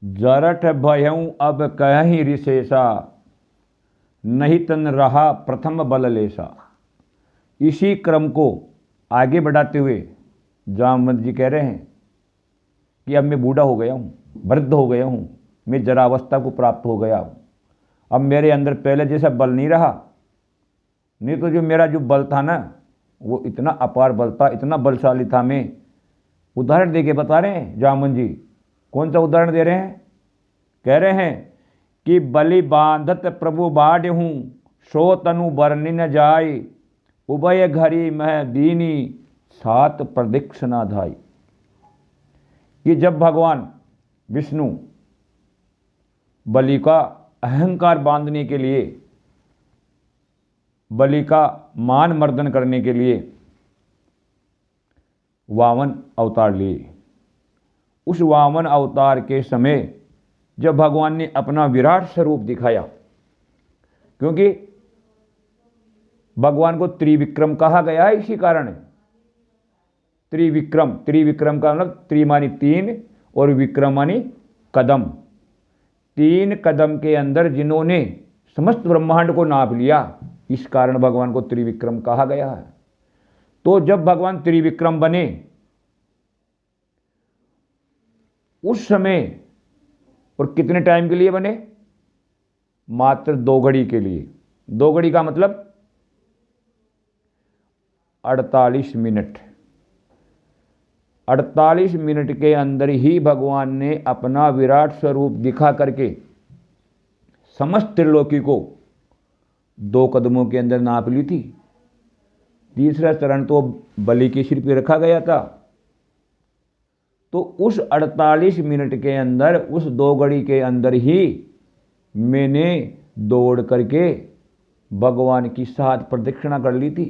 जरठ भयऊं अब कहीं रिशेषा, नहीं तन रहा प्रथम बल लेसा। इसी क्रम को आगे बढ़ाते हुए जामवंत जी कह रहे हैं कि अब मैं बूढ़ा हो गया हूँ, वृद्ध हो गया हूँ, मैं जरावस्था को प्राप्त हो गया हूँ। अब मेरे अंदर पहले जैसा बल नहीं रहा। नहीं तो जो मेरा जो बल था ना, वो इतना अपार बल था, इतना बलशाली था। मैं उदाहरण दे के बता रहे हैं जामवंत जी। कौन सा उदाहरण दे रहे हैं? कह रहे हैं कि बलि बांधत प्रभु बाढ़ हूँ, सो तनु बरनी न जाय, उभय घरी मह दीनी, सात प्रदक्षिणा धाई। कि जब भगवान विष्णु बलि का अहंकार बांधने के लिए, बलि का मान मर्दन करने के लिए वामन अवतार लिए, उस वामन अवतार के समय जब भगवान ने अपना विराट स्वरूप दिखाया, क्योंकि भगवान को त्रिविक्रम कहा गया है इसी कारण। त्रिविक्रम, त्रिविक्रम का मतलब त्रि मानी तीन और विक्रम मानी कदम। तीन कदम के अंदर जिन्होंने समस्त ब्रह्मांड को नाप लिया, इस कारण भगवान को त्रिविक्रम कहा गया है। तो जब भगवान त्रिविक्रम बने उस समय, और कितने टाइम के लिए बने? मात्र 2 घड़ी के लिए। 2 घड़ी का मतलब 48 मिनट। 48 मिनट के अंदर ही भगवान ने अपना विराट स्वरूप दिखा करके समस्त त्रिलोकी को 2 कदमों के अंदर नाप ली थी। तीसरा चरण तो बलि के सिर पे रखा गया था। तो उस 48 मिनट के अंदर, उस 2 घड़ी के अंदर ही मैंने दौड़ करके भगवान की 7 प्रदक्षिणा कर ली थी।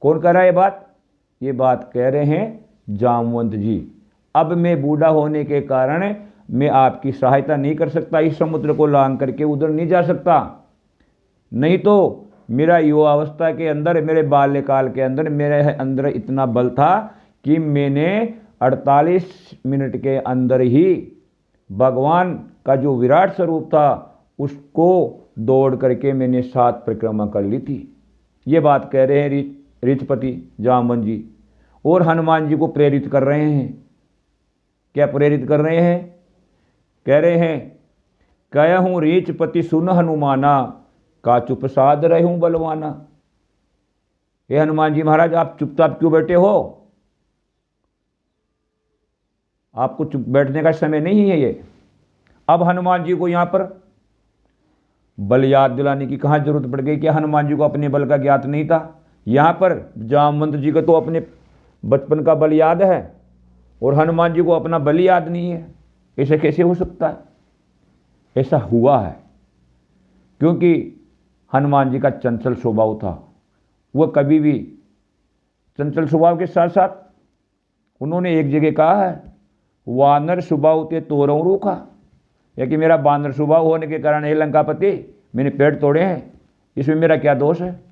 कौन कह रहा है ये बात? ये बात कह रहे हैं जामवंत जी। अब मैं बूढ़ा होने के कारण मैं आपकी सहायता नहीं कर सकता, इस समुद्र को लांग करके उधर नहीं जा सकता। नहीं तो मेरा युवावस्था के अंदर, मेरे बाल्यकाल के अंदर मेरे अंदर इतना बल था कि मैंने 48 मिनट के अंदर ही भगवान का जो विराट स्वरूप था उसको दौड़ करके मैंने 7 परिक्रमा कर ली थी। ये बात कह रहे हैं ऋचपति जामवंत जी, और हनुमान जी को प्रेरित कर रहे हैं। क्या प्रेरित कर रहे हैं? कह रहे हैं, कहूँ ऋचपति सुन हनुमाना, का चुप साध रहूं बलवाना। हे हनुमान जी महाराज, आप चुपचाप क्यों बैठे हो? आपको चुप बैठने का समय नहीं है ये। अब हनुमान जी को यहां पर बल याद दिलाने की कहां जरूरत पड़ गई? क्या हनुमान जी को अपने बल का ज्ञात नहीं था? यहां पर जामवंत जी को तो अपने बचपन का बल याद है और हनुमान जी को अपना बल याद नहीं है। ऐसा कैसे हो सकता है? ऐसा हुआ है क्योंकि हनुमान जी का चंचल स्वभाव था। वह कभी भी चंचल स्वभाव के साथ साथ उन्होंने एक जगह कहा है, वानर स्वभाव ते तोरऊ रूखा, या कि मेरा बानर स्वभाव होने के कारण हे लंकापति मैंने पेड़ तोड़े हैं, इसमें मेरा क्या दोष है?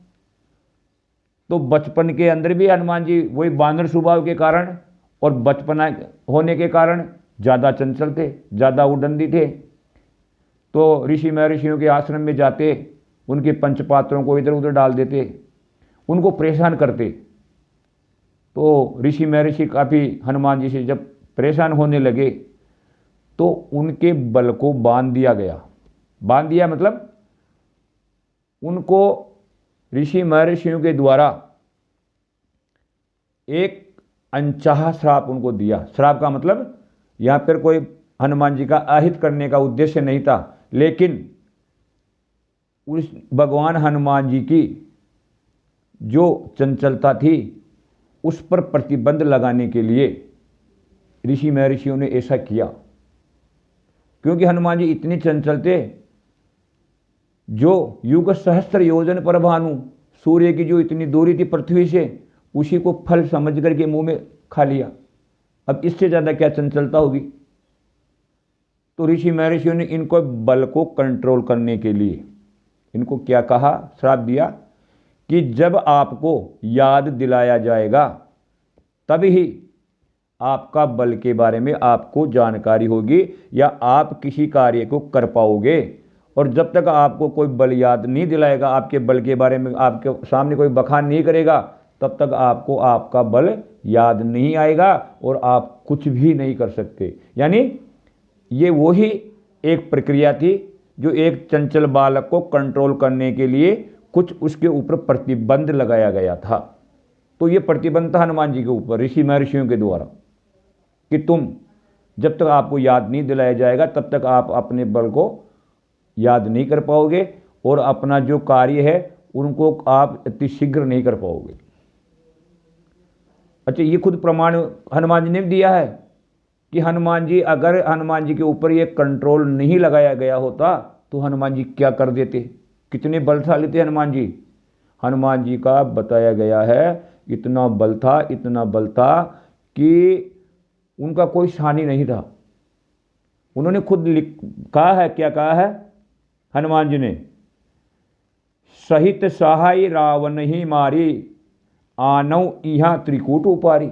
तो बचपन के अंदर भी हनुमान जी वही बानर स्वभाव के कारण और बचपना होने के कारण ज़्यादा चंचल थे, ज़्यादा उडंडी थे। तो ऋषि महर्षियों के आश्रम में जाते, उनके पंचपात्रों को इधर उधर डाल देते, उनको परेशान करते। तो ऋषि महर्षि काफ़ी हनुमान जी से जब परेशान होने लगे तो उनके बल को बांध दिया गया। बांध दिया मतलब उनको ऋषि महर्षियों के द्वारा एक अनचाहा श्राप उनको दिया। श्राप का मतलब यहाँ पर कोई हनुमान जी का अहित करने का उद्देश्य नहीं था, लेकिन उस भगवान हनुमान जी की जो चंचलता थी उस पर प्रतिबंध लगाने के लिए ऋषि महर्षियों ने ऐसा किया। क्योंकि हनुमान जी इतने चंचल थे, जो युग सहस्त्र योजन पर भानु, सूर्य की जो इतनी दूरी थी पृथ्वी से, उसी को फल समझ करके मुंह में खा लिया। अब इससे ज़्यादा क्या चंचलता होगी? तो ऋषि महर्षियों ने इनको बल को कंट्रोल करने के लिए इनको क्या कहा? श्राप दिया कि जब आपको याद दिलाया जाएगा तभी आपका बल के बारे में आपको जानकारी होगी या आप किसी कार्य को कर पाओगे। और जब तक आपको कोई बल याद नहीं दिलाएगा, आपके बल के बारे में आपके सामने कोई बखान नहीं करेगा, तब तक आपको आपका बल याद नहीं आएगा और आप कुछ भी नहीं कर सकते। यानी ये वही एक प्रक्रिया थी जो एक चंचल बालक को कंट्रोल करने के लिए कुछ उसके ऊपर प्रतिबंध लगाया गया था। तो ये प्रतिबंध था हनुमान जी के ऊपर ऋषि महर्षियों के द्वारा कि तुम जब तक आपको याद नहीं दिलाया जाएगा तब तक आप अपने बल को याद नहीं कर पाओगे और अपना जो कार्य है उनको आप अति शीघ्र नहीं कर पाओगे। अच्छा, ये खुद प्रमाण हनुमान जी ने दिया है कि अगर हनुमान जी के ऊपर ये कंट्रोल नहीं लगाया गया होता तो हनुमान जी क्या कर देते, कितने बलशाली थे हनुमान जी। हनुमान जी का बताया गया है इतना बल था कि उनका कोई सानी नहीं था। उन्होंने खुद कहा है, क्या कहा है हनुमान जी ने, सहित सहाय रावण ही मारी, आनव इहाँ त्रिकूट उपारी।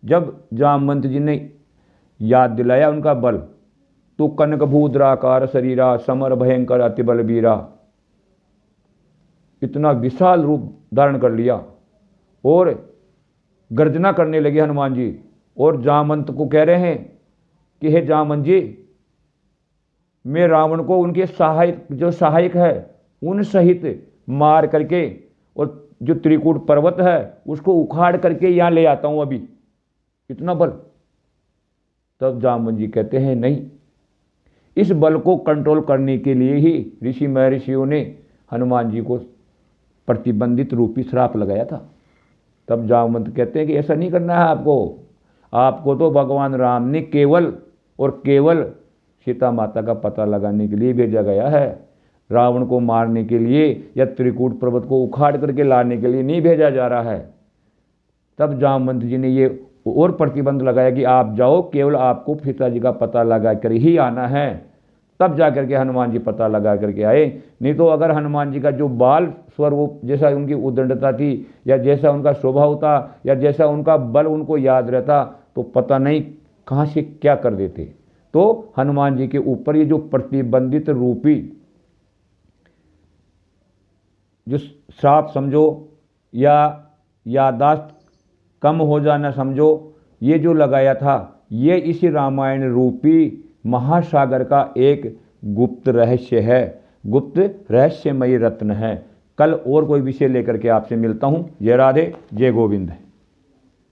जब जामवंत जी ने याद दिलाया उनका बल, तो कनक भूद्राकार शरीरा, समर भयंकर अति बलबीरा, इतना विशाल रूप धारण कर लिया और गर्जना करने लगे हनुमान जी। और जामवंत को कह रहे हैं कि हे जामवंत जी, मैं रावण को उनके सहायक है उन सहित मार करके और जो त्रिकूट पर्वत है उसको उखाड़ करके यहाँ ले आता हूँ अभी, इतना बल। तब जामवंत जी कहते हैं नहीं, इस बल को कंट्रोल करने के लिए ही ऋषि महर्षियों ने हनुमान जी को प्रतिबंधित रूपी श्राप लगाया था। तब जामवंत कहते हैं कि ऐसा नहीं करना है आपको तो भगवान राम ने केवल और केवल सीता माता का पता लगाने के लिए भेजा गया है, रावण को मारने के लिए या त्रिकूट पर्वत को उखाड़ करके लाने के लिए नहीं भेजा जा रहा है। तब जामवंत जी ने ये और प्रतिबंध लगाया कि आप जाओ, केवल आपको सीता जी का पता लगा कर ही आना है। तब जा करके हनुमान जी पता लगा करके आए। नहीं तो अगर हनुमान जी का जो बाल स्वरूप, जैसा उनकी उद्दंडता थी या जैसा उनका स्वभाव था या जैसा उनका बल उनको याद रहता, तो पता नहीं कहाँ से क्या कर देते। तो हनुमान जी के ऊपर ये जो प्रतिबंधित रूपी जो श्राप समझो या यादाश्त कम हो जाना समझो, ये जो लगाया था, ये इसी रामायण रूपी महासागर का एक गुप्त रहस्य है, गुप्त रहस्यमयी रत्न है। कल और कोई विषय लेकर के आपसे मिलता हूँ। जय राधे, जय गोविंद।